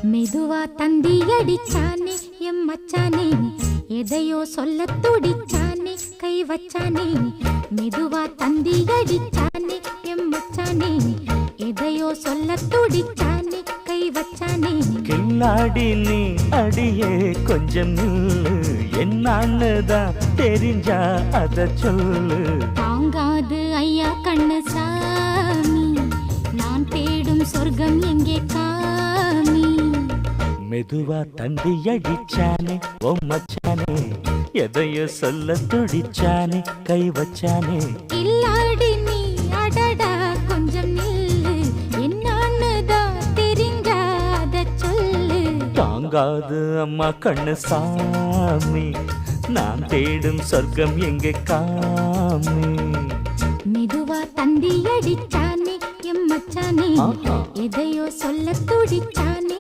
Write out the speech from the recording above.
மெதுவா தந்தி அடிச்சானே எம் மச்சானே, எதையோ சொல்ல துடிச்சானே கை வச்சானே. மெதுவா தந்தி அடிச்சானே எம் மச்சானே, எதையோ சொல்ல துடிச்சானே கை வச்சானே. கில்லாடி நீ அடியே கொஞ்சம் நில்லு, என்னான்னுதான் தெரிஞ்சா அத சொல்லு. தாங்காது ஐயா கண்ணு சாமி, நான் தேடும் சொர்க்கம் எங்கே காமி. மெதுவா தந்தி அடிச்சானே ஓ மச்சானே, எதையோ சொல்ல துடிச்சானே கை வச்சானே. கில்லாடி நீ அடடா கொஞ்சம் நில்லு, என்னான்னுதான் தெரிஞ்சாத சொல்லு. தாங்காது அம்மா கண்ணு சாமி, நான் தேடும் சொர்க்கம் எங்கே காமி. மெதுவா தந்தி அடிச்சானே எம் மச்சானே, எதையோ சொல்ல துடிச்சானே